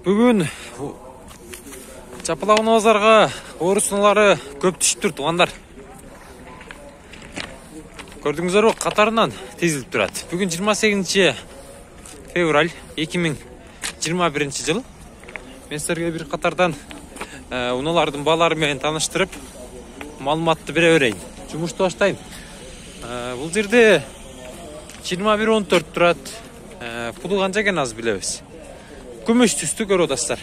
Бүгін Чапалағын базарға орысыналары көп түшіп тұр туғандар. Көрдіңіздер ғой, қатарынан тезіліп тұрады. Бүгін 28 февраль 2021 жыл. Мен сіздерге бір қатардан ұналардың баларымен таныштырып, малыматты бере берейін. Жұмышты баштайын. Бұл жерде 21-14 тұрады. Пұлы қанша екен аз білеміз. Күміс түсті көріп отырсыздар.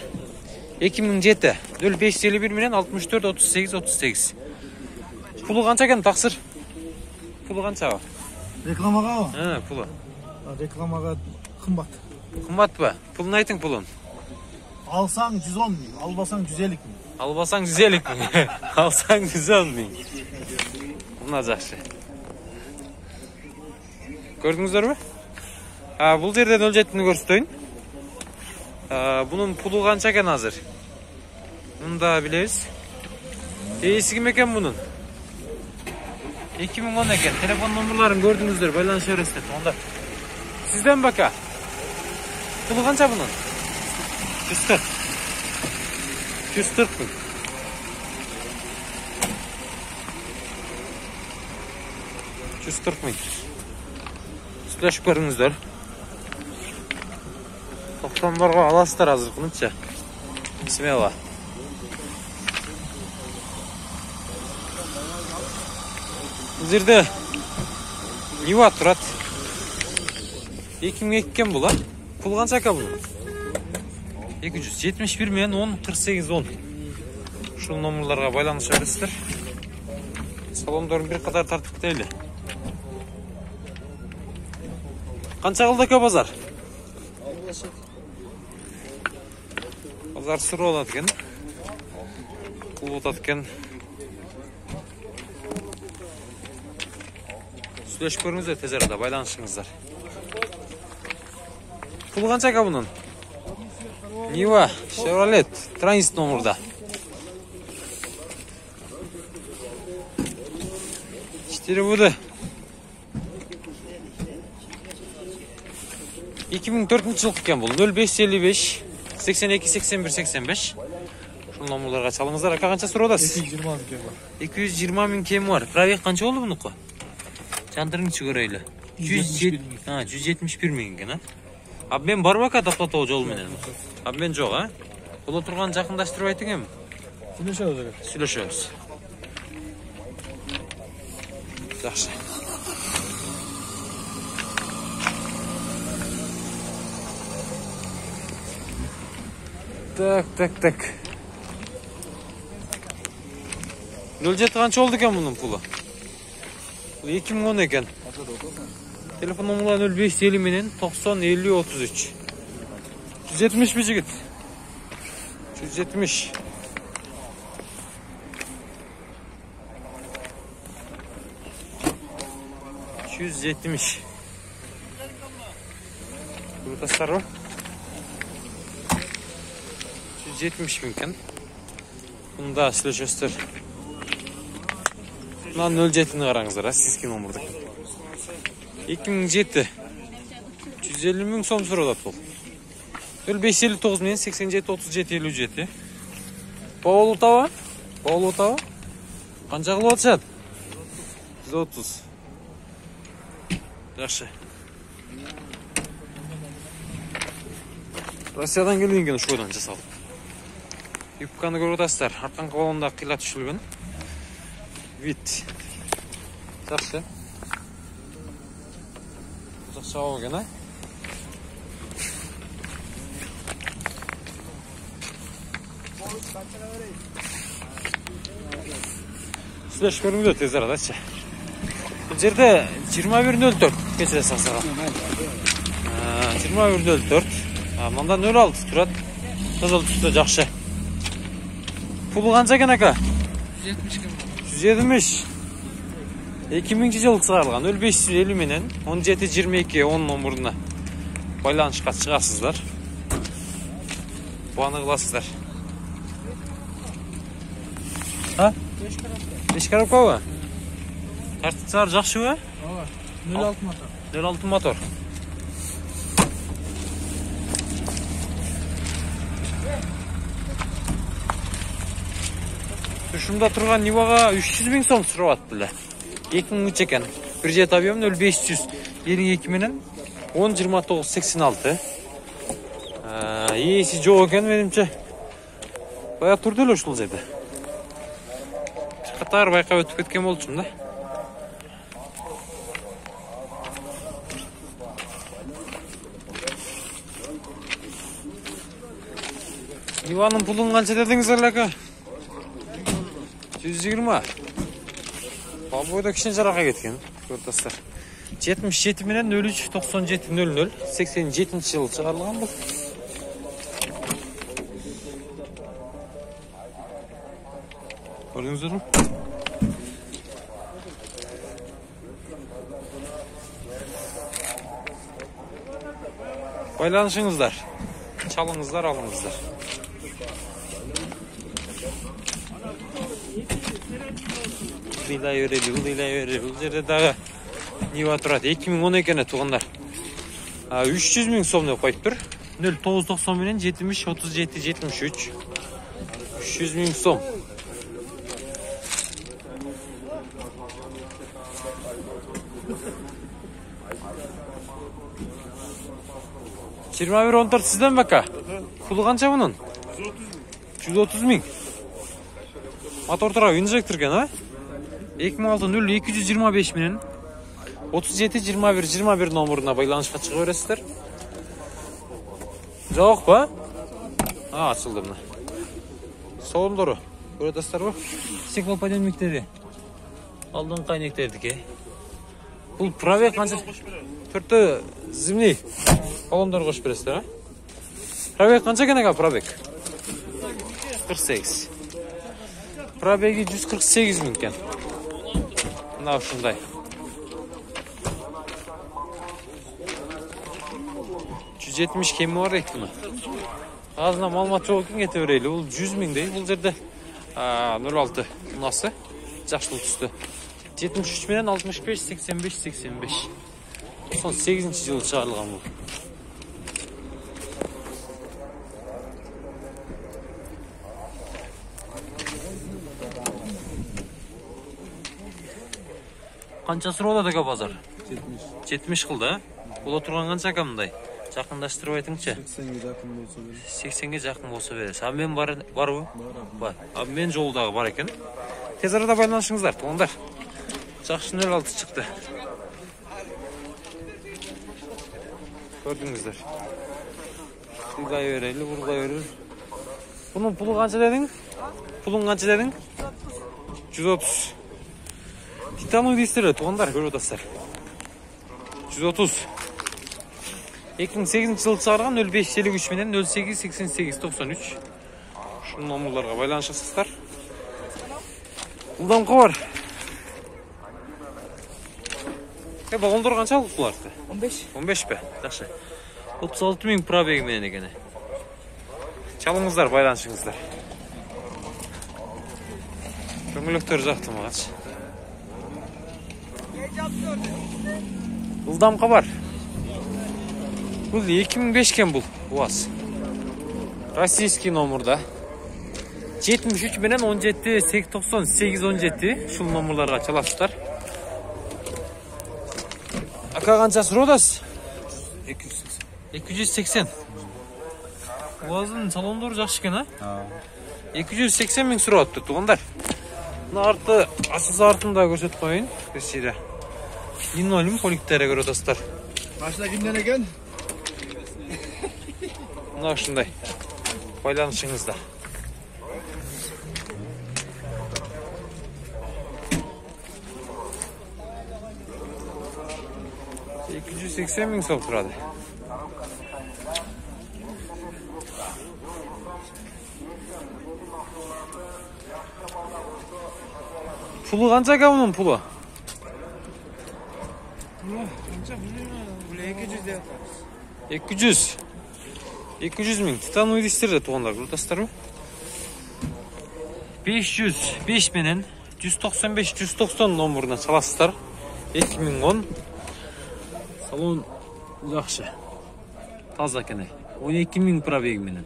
2007 0551 менен 64 38 38. Пұлы қанша екен тақсыр? Пұлы қанша? Рекламаға ғой? Пұлы. Рекламаға қымбат. Қымбат ба? Пұлын айтың пұлын. Алсаң 110 мың, албасаң 150 мың. Албасаң 150 мың. Алсаң 110 мың. Бұна жақсы. Көрдіңіздер бе? Бұл жерден өлжеттіні көрсетейін. Бұның пұлы қанша екен азыр? Мұнда білеміз. Есі кім екен бұның? 2010 екен. Телефон номерларын көрдіңіздер, байланыша өрестет. Онда сізден бака. Пұлы қанша бұның? 140. 140 мың. Sütleşip görünüzdür. 90 barga alasızlar hazır kılınca. Bismillah. Bu yerde Niva turat. 2002 bu lan. Pul kança ka bunun? 271 men 10 48 10. Şu numaralara baylanış veresizler. Salonların bir kadar tartıp değil. Kança kıldı ki pazar? Pazar sürü olatken. Kul otatken. Süleşip görünüzler tez arada baylanışınızlar. Pulu kança ka bunun? Niva, Chevrolet, Transit nomurda. İşte budu. 2004 yıl ekan бұл 0555 82 81 85. Şu nomurlarga çalыңыздар. Aka kança sürü odasız? 220 мың кем бар. 220 мың кем var. Пробег kança oldu bunuku? Жандырыңызчы көрөйлү. 171 мың екен, Abi ben бар бака таптатоо жол менен. Abi ben жок, Бұл отырған жақындаштырып айтың ем. Сүйлөшөбүз. Жақсы. Так. 07 қанша oldu екен бұның пулы? 2010 екен. Telefon numaraları 0550 menен 90 50 33. 170 mi jigit? 170. Burada sarı. 170 mümkün. Bunu da sileceğizdir. Bundan 07'ni qarаңыздар, sizki nomurda. 2007 150 мың сом сұралады бұл. 0559 мен 87 37 57. Бауыл ұтава? Қанша қылып атышады? 130. Жақшы. Россиядан келген шойдан жасалып. Юбканы көріп отырсыздар. Арқан қолында қила түшілген. Вид. Жақсы. Sağ ol gene. Süleş görünüyor tez arada. Bu yerde 21.04 geçire saksağa. 21.04. Bundan 06 turat. Kızıl tuttu жақшы. Pulu kança eken aka? 170. 2000 жыл шығарылған 0550 менен 1722 10 номеріне байланышқа шығасыздар. Бұны қыласыздар. Беш коробка ба? Карточалар жақсы ба? 06 мотор. 06 мотор. Тушумда турган Нивага 300 миң сом сурап аттылар. 2000 экен. Бир жет объем 0552 менен 10-29-86. Ээси жок экен менимче. Бая турду эле ушул жерде. Катар байкап өтүп кеткен болчумун да. Ниванын пулун канча дедиңиздер ака? 120. Бабойда кичинчераакка кеткен, көрдүңүздөр. 77 менен 03-97-00 87-жыл чыгарылган бул. Көрдүңүздөрбү? Байланышыңыздар. Чалыңыздар, алыңыздар. Ыйлай берели. Бул жерде дагы Нива турат. 2012 туугандар. 300 миң сом деп коюптур. 0990 менен 70-37-73. 300 миң сом. Жиырма бир 14 сизден бака? Пулу канча мунун? 130 миң. Мотор турабы инжектор экен, а? 2006-0225 менен 37-21-21 номеруна байланышка чыга бересиздер. Жок ба? Ачылды мына. Соомдору көрүп атасыздарбы? Стеклоподъемниктери. Алдын кайнектердики. Бул пробег канча? 4 зимний баллондор кошуп бересиздер, а? Пробег канча экен ага, пробег? 48. Пробеги 148 миң экен. Мына ушундай. Жетимиш кеми бар экен. Азына маалымат жок экен, кете берели. Бул 100 миңдей. Бул жерде 06 унасы жакшылык түстү. 73 менен 65-85-85. Son 8-жылы чыгарылган бул. Канча суроо да базар? 70 кылды. Бул турган канча ка мындай? Жакындаштырып айтыңчы. 80ге жакын болсо берет. 80ге жакын болсо берет. А мен барбы? Бар. А мен жолдагы бар экен. Тез арада байланышыңыздар, туугандар. Жакшы 06 чыкты. Көрдүңүздөр. Сыйлай берели, бургай берели. Bunun pulu kança dedin? Pulun kança dedin? 130. Titanoy дейсіздер, туғандар, көріп отырсыздар. 130. 2008 жылы шығарған 0553 менен 088893. Шын номерларға байланышасыздар. Ұлдамқы бар. Балондар қаншалық бұларды? 15. 15 пе? Жақсы. 36 миң пробеги менен екені. Çalыңыздар, байланышыңыздар. Көңіліктер жақтым ағач. Ұлдамқа бар. Бұл 2005 кен бұл УАЗ. Российский номерда. 73 менен 17 898 17 шул номерларға çalасыздар. Ака қанша сұродасыз? 280. УАЗдың салондору жақсы екен, а? 280 миң сұрапты, туғандар. Мына арты, асыз артында көрсетіп қойын. Көсейді. Линолеум поликтері көріп отырсыздар. Машина кімден екен? Мына ушундай. Байланышыңызда. $280 миң сом тұрады. Pulu qancha ka bunun pulu? 200. 200 ming. Titanoy distirdi tuğanlar. Görüyorsunuzlar mı? 505 menen 195-190 номерuna çalasızlar. 2010. Salon yaxşı. Taza kene. 12 ming probeg menen.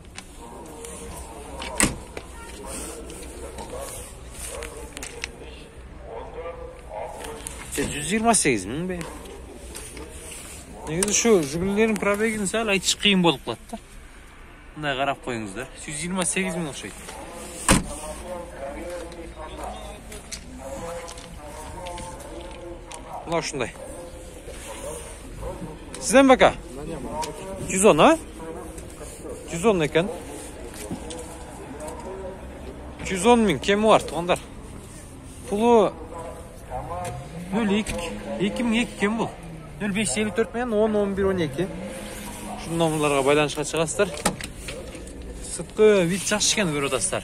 128 ming be. Негизи şu Жигулилердин пробегин сәл айтыш кыйын болуп калат да. Мындай карап коюңуздар. 128 миң окшойт. Мына ушундай. Сизден бака? 110, а? 110 экен. 110 миң кеми бар туугандар. Пулу 2002 кем бул? 0554 менен 10 11 12. Ушул номерларга байланышка чыгасыздар. Сырткы вид жакшы экен көрүп атасыздар.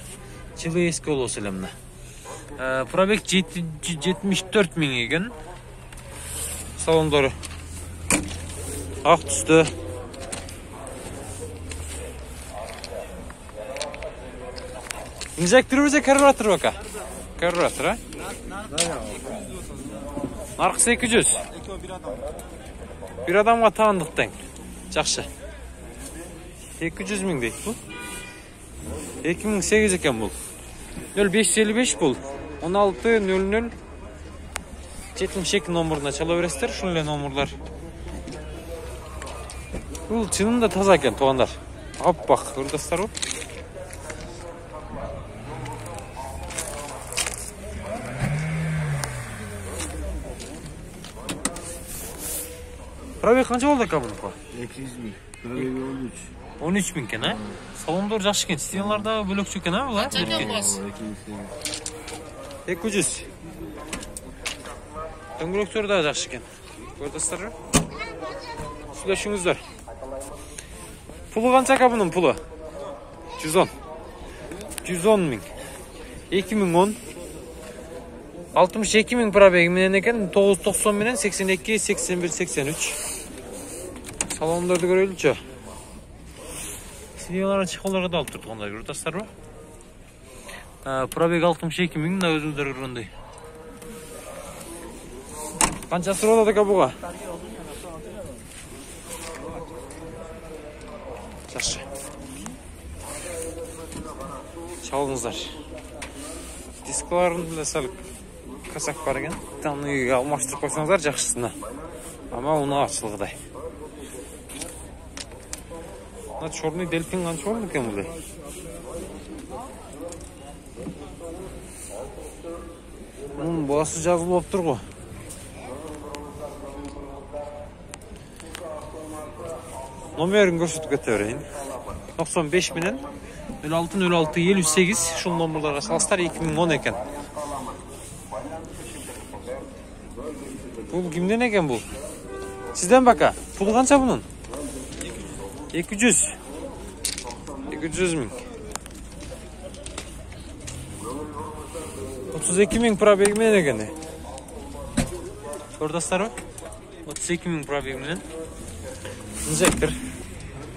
Жылы эски болбосо эле мына. Пробег 74 миң экен. Салондору ак түстө. Инжектор же карбюратор бака? Карбюратор, а? Наркысы 200. Bir adamga таандык тең. Жакшы. 200 миң дейт бул. 2008 экен бул. 0555 бул. 1600 72 номеруна чала бересиздер. Ушул эле номерлар. Бул чынында таза экен туугандар. Аппак, көрдүңүздөрбү? Пробег канча болду экен мунуку? 200 миң. Пробеги 13 миң экен, а? Салондор жакшы экен. Стеналар да бөлөкчө экен, а? 200. Дөңгөлөктөр да жакшы экен. Көрдүңүздөрбү? Сүйлөшүңүздөр. Пулу канча экен мунун пулу? 110. 110 миң. 2010. 62 миң пробеги менен экен, 990 менен 82, 81, 83. Салондорду көрөлүчү. Сидиялар чеколорго да алып тургандай, көрүп атасыздарбы? Пробег 62 миң, мына өзүңүздөр көргөндөй. Канчасы болот экен буга? Жакшы. Чалыңыздар. Дискларын деле сал касак бар экен. Таны алмаштырып койсоңуздар жакшысына. Ама уну ачылгыдай. Мына чорный дельфин канча болду экен бул? Мунун баасы жазылып алыптыр го. Номерин көрсөтүп кете берейин. 95 менен 06 ушул номерларга салыштар 2010 экен. Бул кимден экен бул? Сизден бака. Пул канча бунун? 200 миң. 32 миң пробеги менен экен. Көрдүңүздөрбү? 32 миң пробеги менен. Инжектор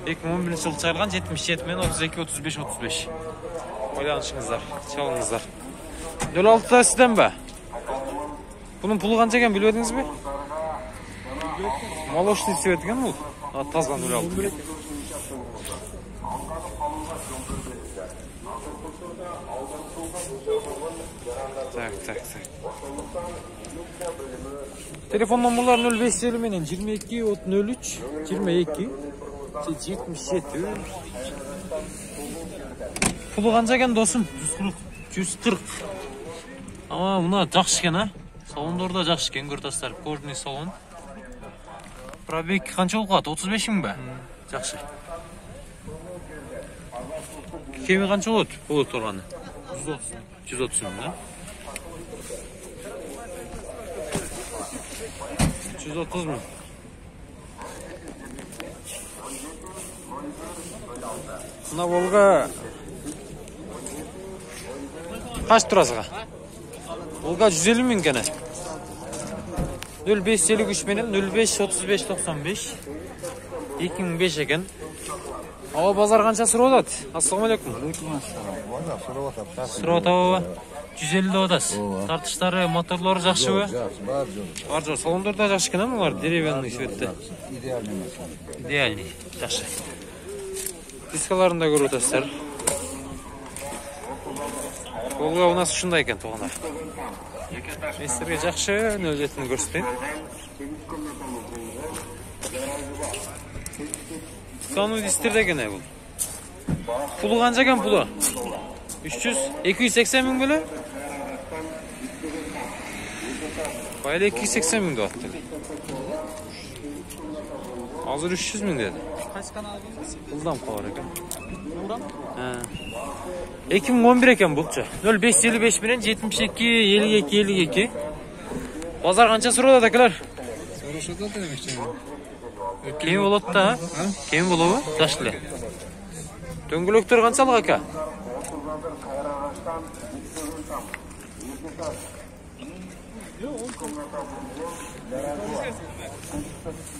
2011 жылы чыгарган 77 менен 32 35 35. Ойланышыңыздар, чалыңыздар. 06 сизден ба? Bunun pulu kança eкен bilmediniz mi? Молочный цвет eкен бул. Таза нөл алды. Так. Telefon numaraları 0550 менен 22 03 22 77. Pulu kança eкен досым? 140. Ama buna жакшы eкен, ha? Салондорда жакшы экен, көрдүңүздөр, кожный салон. Пробег канча болуп калат? 35 миң ба? Жакшы. Кеми канча болот? Болот турганы. 130 миң, да? 130 миң. Мына Волга кач турасыга? Волга 150 миң кene. 0553 менен 05 35 95. 2005 экен. Ава базар канча сурап атат? Ассаламу алейкум. Сурап атабы? 150 деп атасыз. Тартыштары, моторлору жакшыбы? Бар жок, салондорда жакшы экен, мулар деревянный цветте. Идеальный, жакшы. Дискаларын да көрүп атасыздар. Волга у нас ушундай экен, туугандар. Мен сіздерге жақсы нөл жетіні көрсетейін. Тұтану дистер деген бұл. Пұлы қанша екен пұлы? 280 мың бөлі? Байлы 280 мың да аттылы. Азыр 300 мың деді. Бұлдам қалар екен. 2011 екен бұлчы. 0555 менен 72-52-52. Базар қанша сұрады әкелер? Сорашады демекші. Кем болады да? Кем болуы? Жаштылы. Дөңгілектер қаншалық әке?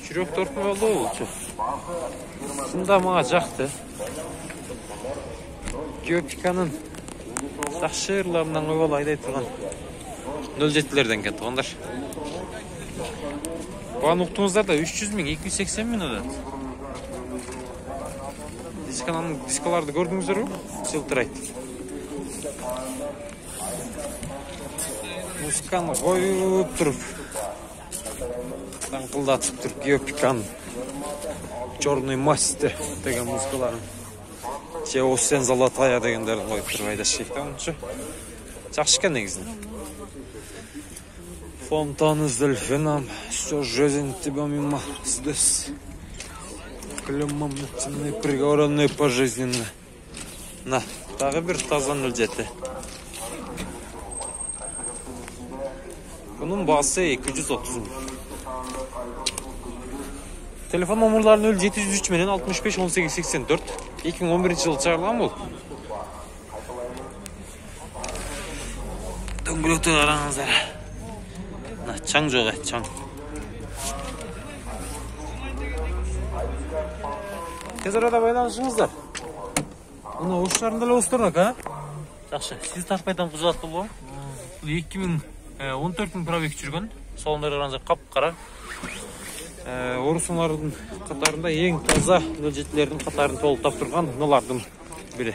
Жүрек торпы болды олчы. Сында маға жақты. Геопиканың сақшырларынан өйвал айдай тұрған 07-лерден кен тұғандар. Бұған ұқтыңыздар да 300 мың, 280 мың өдеді. Дискаларды көрдіңіздер ө? Жылтырайды. Музыканы қойып тұрып, таңқылдатып тұрып, Геопиканың Черный мастер деген музыкаларын. Че Осен Золотая дегендерін қойып тұрып айда шекті. Жақшы кен негізін. Фонтаны зельфинам, что жизнь тебя мимо здесь. Клюмом натяны, приговоренные пожизненно. На, тағы бір таза 07. Бұның басы 230 мың. Телефон номерлары 0703 менен 65 18 84. 2011 жылы чыгарылған бұл. Дөңгелектен қараңыздар. Чаң жоғы, чаң. Тез арада байланышыңыздар. Оны оғыштарында өстірін ақ, жақшы, сіз тартпайдан құжатты бұл. 2014 пробег жүрген. Солындар қараңыздар қап-қара. Орысылардың қатарында ең таза 07-лердің қатарын толықтап тұрған нолардың бірі.